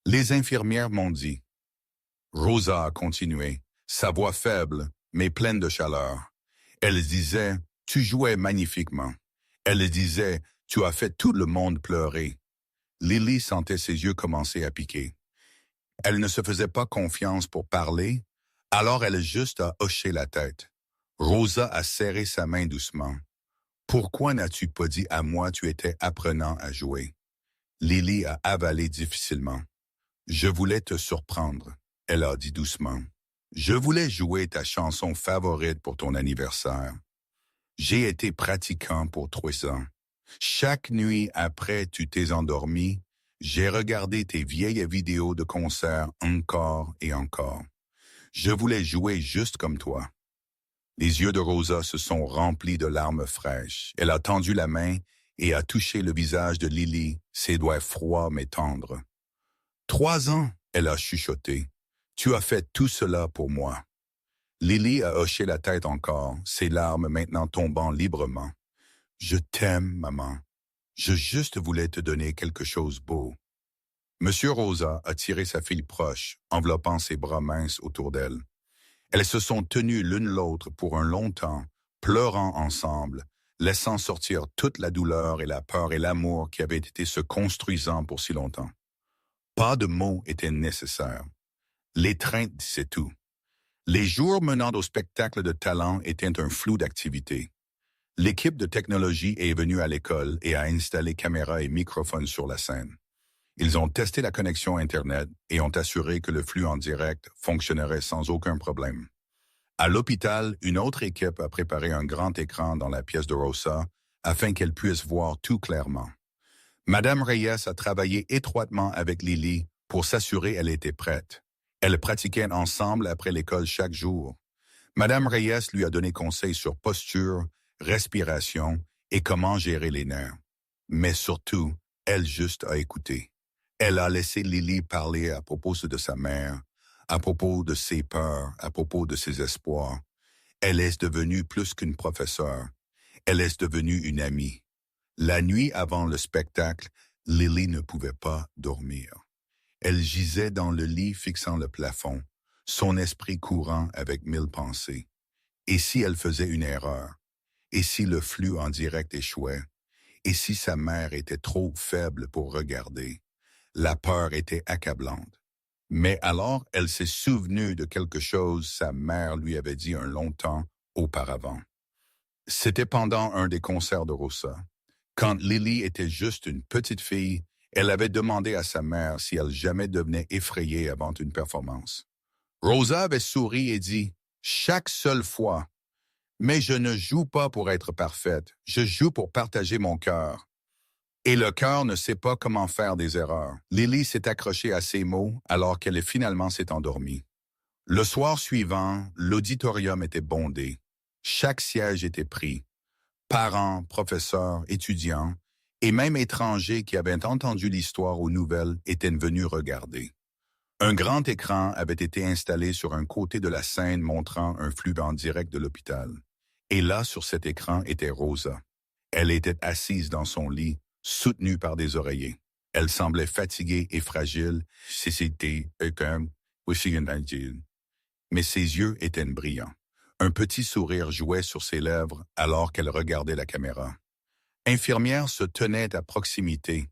Les infirmières m'ont dit. Rosa a continué, sa voix faible, mais pleine de chaleur. Elle disait, tu jouais magnifiquement. Elle disait, tu as fait tout le monde pleurer. Lily sentait ses yeux commencer à piquer. Elle ne se faisait pas confiance pour parler, alors elle juste a hoché la tête. Rosa a serré sa main doucement. Pourquoi n'as-tu pas dit à moi tu étais apprenant à jouer? Lily a avalé difficilement. Je voulais te surprendre. elle a dit doucement. Je voulais jouer ta chanson favorite pour ton anniversaire. J'ai été pratiquant pour 3 ans. Chaque nuit après tu t'es endormi, j'ai regardé tes vieilles vidéos de concerts encore et encore. Je voulais jouer juste comme toi. Les yeux de Rosa se sont remplis de larmes fraîches. Elle a tendu la main et a touché le visage de Lily, ses doigts froids mais tendres. 3 ans, elle a chuchoté. Tu as fait tout cela pour moi. Lily a hoché la tête encore, ses larmes maintenant tombant librement. Je t'aime, maman. Je juste voulais te donner quelque chose de beau. Monsieur Rosa a tiré sa fille proche, enveloppant ses bras minces autour d'elle. Elles se sont tenues l'une l'autre pour un long temps, pleurant ensemble, laissant sortir toute la douleur et la peur et l'amour qui avaient été se construisant pour si longtemps. Pas de mots étaient nécessaires. L'étreinte disait tout. Les jours menant au spectacle de talent étaient un flou d'activités. L'équipe de technologie est venue à l'école et a installé caméras et microphones sur la scène. Ils ont testé la connexion Internet et ont assuré que le flux en direct fonctionnerait sans aucun problème. À l'hôpital, une autre équipe a préparé un grand écran dans la pièce de Rosa afin qu'elle puisse voir tout clairement. Madame Reyes a travaillé étroitement avec Lily pour s'assurer qu'elle était prête. Elles pratiquaient ensemble après l'école chaque jour. Madame Reyes lui a donné conseil sur posture, respiration et comment gérer les nerfs. Mais surtout, elle juste a écouté. Elle a laissé Lily parler à propos de sa mère, à propos de ses peurs, à propos de ses espoirs. Elle est devenue plus qu'une professeure. Elle est devenue une amie. La nuit avant le spectacle, Lily ne pouvait pas dormir. Elle gisait dans le lit fixant le plafond, son esprit courant avec 1000 pensées. Et si elle faisait une erreur? Et si le flux en direct échouait? Et si sa mère était trop faible pour regarder? La peur était accablante. Mais alors, elle s'est souvenue de quelque chose sa mère lui avait dit un long temps auparavant. C'était pendant un des concerts de Rosa. Quand Lily était juste une petite fille, elle avait demandé à sa mère si elle jamais devenait effrayée avant une performance. Rosa avait souri et dit « Chaque seule fois. Mais je ne joue pas pour être parfaite, je joue pour partager mon cœur. » Et le cœur ne sait pas comment faire des erreurs. Lily s'est accrochée à ces mots alors qu'elle finalement s'est endormie. Le soir suivant, l'auditorium était bondé. Chaque siège était pris. Parents, professeurs, étudiants, et même étrangers qui avaient entendu l'histoire aux nouvelles étaient venus regarder. Un grand écran avait été installé sur un côté de la scène montrant un flux en direct de l'hôpital. Et là, sur cet écran, était Rosa. Elle était assise dans son lit, soutenue par des oreillers. Elle semblait fatiguée et fragile, mais ses yeux étaient brillants. Un petit sourire jouait sur ses lèvres alors qu'elle regardait la caméra. Infirmières se tenaient à proximité,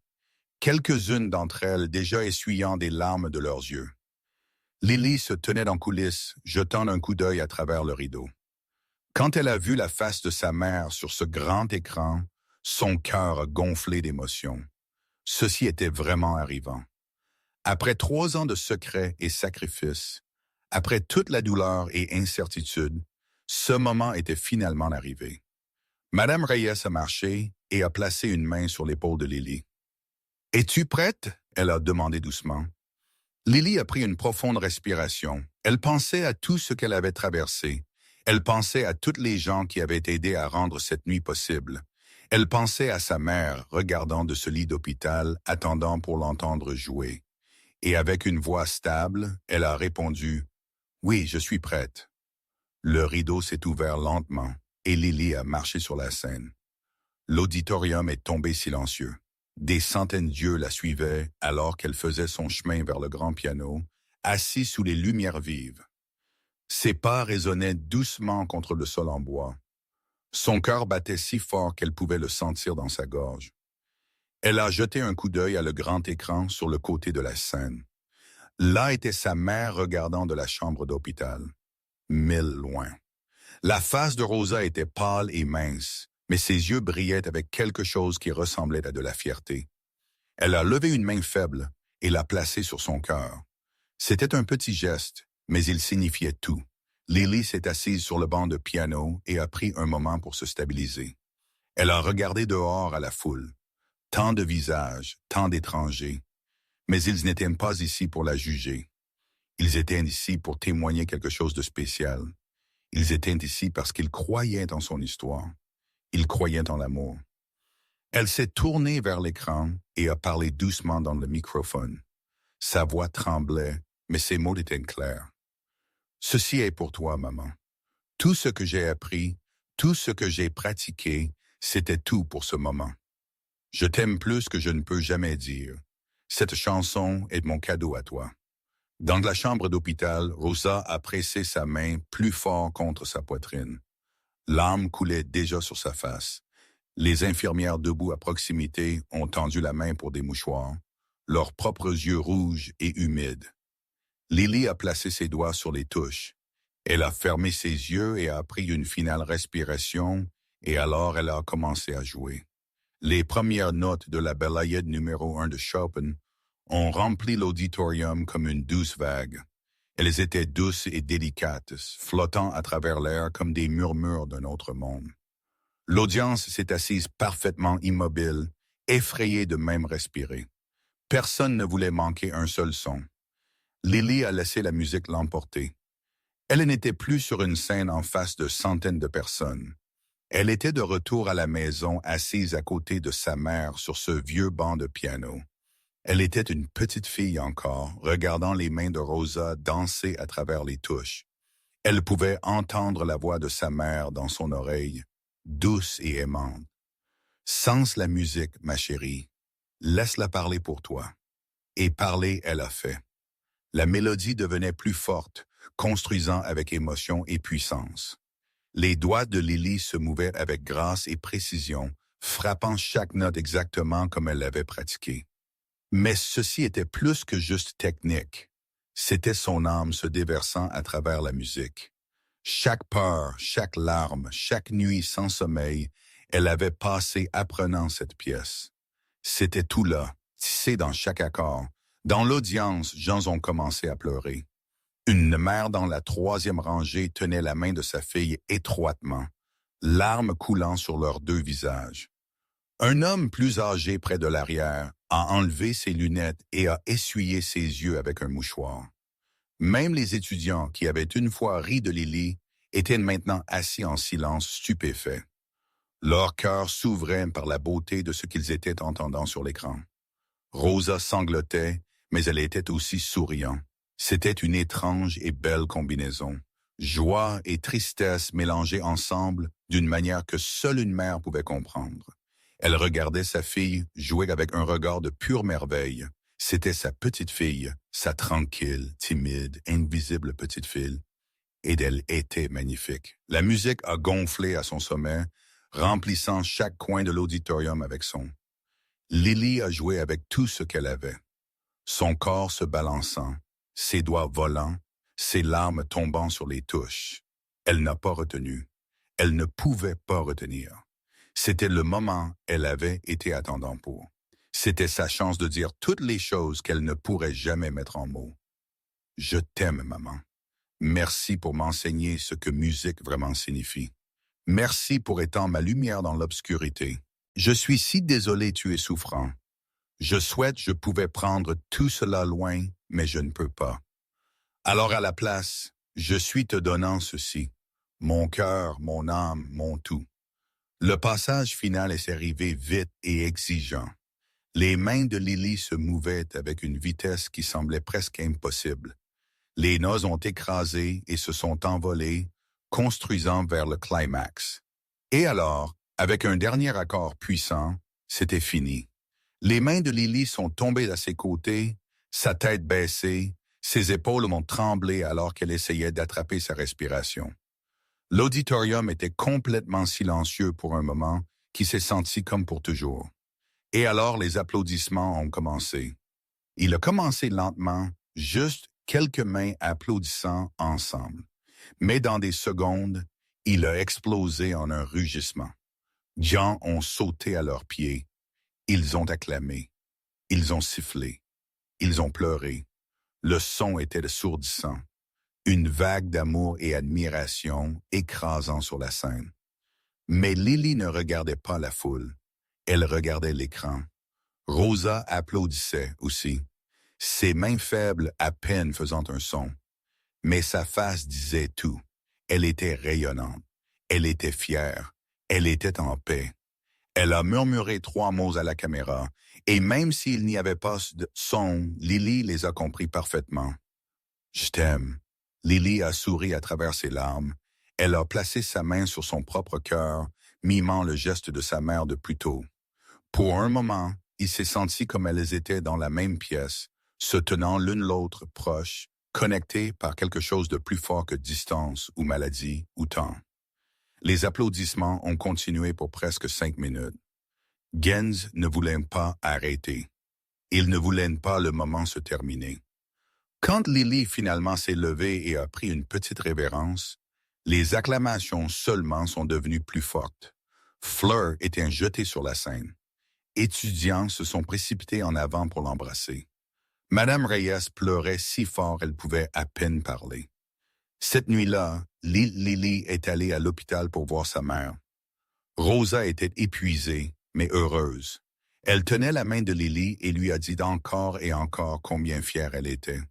quelques-unes d'entre elles déjà essuyant des larmes de leurs yeux. Lily se tenait en coulisses, jetant un coup d'œil à travers le rideau. Quand elle a vu la face de sa mère sur ce grand écran, son cœur a gonflé d'émotion. Ceci était vraiment arrivant. Après 3 ans de secrets et sacrifices, après toute la douleur et incertitude, ce moment était finalement arrivé. Madame Reyes a marché et a placé une main sur l'épaule de Lily. « Es-tu prête? » elle a demandé doucement. Lily a pris une profonde respiration. Elle pensait à tout ce qu'elle avait traversé. Elle pensait à toutes les gens qui avaient aidé à rendre cette nuit possible. Elle pensait à sa mère, regardant de ce lit d'hôpital, attendant pour l'entendre jouer. Et avec une voix stable, elle a répondu « Oui, je suis prête. » Le rideau s'est ouvert lentement et Lily a marché sur la scène. L'auditorium est tombé silencieux. Des centaines d'yeux la suivaient alors qu'elle faisait son chemin vers le grand piano, assis sous les lumières vives. Ses pas résonnaient doucement contre le sol en bois. Son cœur battait si fort qu'elle pouvait le sentir dans sa gorge. Elle a jeté un coup d'œil à le grand écran sur le côté de la scène. Là était sa mère regardant de la chambre d'hôpital. 1000 loin. La face de Rosa était pâle et mince, mais ses yeux brillaient avec quelque chose qui ressemblait à de la fierté. Elle a levé une main faible et l'a placée sur son cœur. C'était un petit geste, mais il signifiait tout. Lily s'est assise sur le banc de piano et a pris un moment pour se stabiliser. Elle a regardé dehors à la foule. Tant de visages, tant d'étrangers. Mais ils n'étaient pas ici pour la juger. Ils étaient ici pour témoigner quelque chose de spécial. Ils étaient ici parce qu'ils croyaient en son histoire. Ils croyaient en l'amour. Elle s'est tournée vers l'écran et a parlé doucement dans le microphone. Sa voix tremblait, mais ses mots étaient clairs. Ceci est pour toi, maman. Tout ce que j'ai appris, tout ce que j'ai pratiqué, c'était tout pour ce moment. Je t'aime plus que je ne peux jamais dire. Cette chanson est mon cadeau à toi. Dans la chambre d'hôpital, Rosa a pressé sa main plus fort contre sa poitrine. L'âme coulait déjà sur sa face. Les infirmières debout à proximité ont tendu la main pour des mouchoirs, leurs propres yeux rouges et humides. Lily a placé ses doigts sur les touches. Elle a fermé ses yeux et a pris une finale respiration, et alors elle a commencé à jouer. Les premières notes de la Ballade numéro 1 de Chopin ont rempli l'auditorium comme une douce vague. Elles étaient douces et délicates, flottant à travers l'air comme des murmures d'un autre monde. L'audience s'est assise parfaitement immobile, effrayée de même respirer. Personne ne voulait manquer un seul son. Lily a laissé la musique l'emporter. Elle n'était plus sur une scène en face de centaines de personnes. Elle était de retour à la maison, assise à côté de sa mère sur ce vieux banc de piano. Elle était une petite fille encore, regardant les mains de Rosa danser à travers les touches. Elle pouvait entendre la voix de sa mère dans son oreille, douce et aimante. Sens la musique, ma chérie. Laisse-la parler pour toi. Et parler, elle a fait. La mélodie devenait plus forte, construisant avec émotion et puissance. Les doigts de Lily se mouvaient avec grâce et précision, frappant chaque note exactement comme elle l'avait pratiqué. Mais ceci était plus que juste technique. C'était son âme se déversant à travers la musique. Chaque peur, chaque larme, chaque nuit sans sommeil, elle avait passé apprenant cette pièce. C'était tout là, tissé dans chaque accord. Dans l'audience, gens ont commencé à pleurer. Une mère dans la 3e rangée tenait la main de sa fille étroitement, larmes coulant sur leurs 2 visages. Un homme plus âgé près de l'arrière a enlevé ses lunettes et a essuyé ses yeux avec un mouchoir. Même les étudiants qui avaient une fois ri de Lily étaient maintenant assis en silence stupéfait. Leur cœur s'ouvrait par la beauté de ce qu'ils étaient entendant sur l'écran. Rosa sanglotait, mais elle était aussi souriante. C'était une étrange et belle combinaison. Joie et tristesse mélangées ensemble d'une manière que seule une mère pouvait comprendre. Elle regardait sa fille jouer avec un regard de pure merveille. C'était sa petite fille, sa tranquille, timide, invisible petite fille. Et elle était magnifique. La musique a gonflé à son sommet, remplissant chaque coin de l'auditorium avec son. Lily a joué avec tout ce qu'elle avait. Son corps se balançant, ses doigts volant, ses larmes tombant sur les touches. Elle n'a pas retenu. Elle ne pouvait pas retenir. C'était le moment elle avait été attendant pour. C'était sa chance de dire toutes les choses qu'elle ne pourrait jamais mettre en mots. Je t'aime, maman. Merci pour m'enseigner ce que musique vraiment signifie. Merci pour étant ma lumière dans l'obscurité. Je suis si désolé tu es souffrant. Je souhaite je pouvais prendre tout cela loin, mais je ne peux pas. Alors à la place, je suis te donnant ceci, mon cœur, mon âme, mon tout. Le passage final est arrivé vite et exigeant. Les mains de Lily se mouvaient avec une vitesse qui semblait presque impossible. Les notes ont écrasé et se sont envolées, construisant vers le climax. Et alors, avec un dernier accord puissant, c'était fini. Les mains de Lily sont tombées à ses côtés, sa tête baissée, ses épaules ont tremblé alors qu'elle essayait d'attraper sa respiration. L'auditorium était complètement silencieux pour un moment qui s'est senti comme pour toujours. Et alors les applaudissements ont commencé. Il a commencé lentement, juste quelques mains applaudissant ensemble. Mais dans des secondes, il a explosé en un rugissement. Gens ont sauté à leurs pieds. Ils ont acclamé. Ils ont sifflé. Ils ont pleuré. Le son était assourdissant. Une vague d'amour et admiration écrasant sur la scène. Mais Lily ne regardait pas la foule. Elle regardait l'écran. Rosa applaudissait aussi, ses mains faibles à peine faisant un son. Mais sa face disait tout. Elle était rayonnante. Elle était fière. Elle était en paix. Elle a murmuré 3 mots à la caméra, et même s'il n'y avait pas de son, Lily les a compris parfaitement. « Je t'aime. » Lily a souri à travers ses larmes. Elle a placé sa main sur son propre cœur, mimant le geste de sa mère de plus tôt. Pour un moment, il s'est senti comme elles étaient dans la même pièce, se tenant l'une l'autre proches, connectées par quelque chose de plus fort que distance ou maladie ou temps. Les applaudissements ont continué pour presque 5 minutes. Gens ne voulait pas arrêter. Il ne voulait pas le moment se terminer. Quand Lily finalement s'est levée et a pris une petite révérence, les acclamations seulement sont devenues plus fortes. Fleur était jetée sur la scène. Étudiants se sont précipités en avant pour l'embrasser. Madame Reyes pleurait si fort elle pouvait à peine parler. Cette nuit-là, Lily est allée à l'hôpital pour voir sa mère. Rosa était épuisée, mais heureuse. Elle tenait la main de Lily et lui a dit encore et encore combien fière elle était.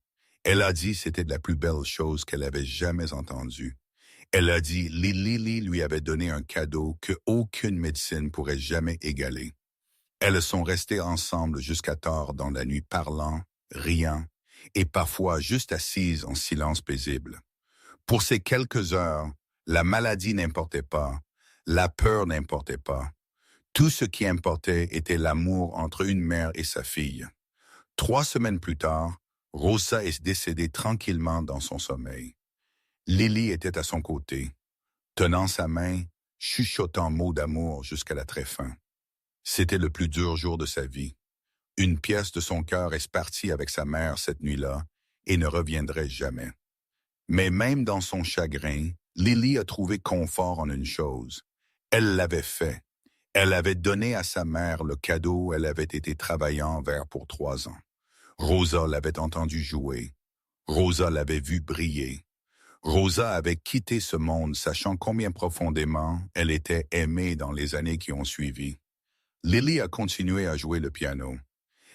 Elle a dit c'était de la plus belle chose qu'elle avait jamais entendue. Elle a dit Lily lui avait donné un cadeau que aucune médecine pourrait jamais égaler. Elles sont restées ensemble jusqu'à tard dans la nuit parlant, riant, et parfois juste assises en silence paisible. Pour ces quelques heures, la maladie n'importait pas, la peur n'importait pas. Tout ce qui importait était l'amour entre une mère et sa fille. 3 semaines plus tard, Rosa est décédée tranquillement dans son sommeil. Lily était à son côté, tenant sa main, chuchotant mots d'amour jusqu'à la très fin. C'était le plus dur jour de sa vie. Une pièce de son cœur est partie avec sa mère cette nuit-là et ne reviendrait jamais. Mais même dans son chagrin, Lily a trouvé confort en une chose. Elle l'avait fait. Elle avait donné à sa mère le cadeau elle avait été travaillant vers pour 3 ans. Rosa l'avait entendu jouer. Rosa l'avait vu briller. Rosa avait quitté ce monde sachant combien profondément elle était aimée dans les années qui ont suivi. Lily a continué à jouer le piano.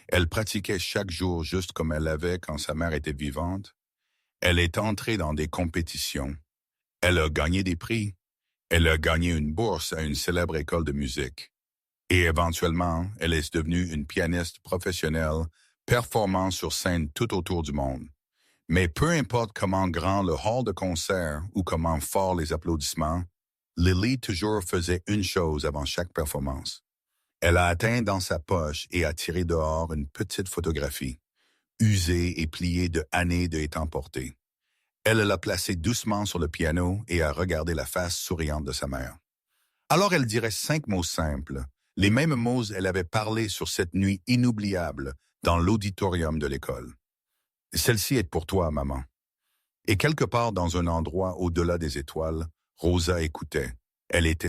Elle pratiquait chaque jour juste comme elle l'avait quand sa mère était vivante. Elle est entrée dans des compétitions. Elle a gagné des prix. Elle a gagné une bourse à une célèbre école de musique. Et éventuellement, elle est devenue une pianiste professionnelle, performant sur scène tout autour du monde. Mais peu importe comment grand le hall de concert ou comment fort les applaudissements, Lily toujours faisait une chose avant chaque performance. Elle a atteint dans sa poche et a tiré dehors une petite photographie, usée et pliée de années de étant portée. Elle l'a placée doucement sur le piano et a regardé la face souriante de sa mère. Alors elle dirait 5 mots simples, les mêmes mots elle avait parlé sur cette nuit inoubliable dans l'auditorium de l'école. Celle-ci est pour toi, maman. Et quelque part dans un endroit au-delà des étoiles, Rosa écoutait. Elle était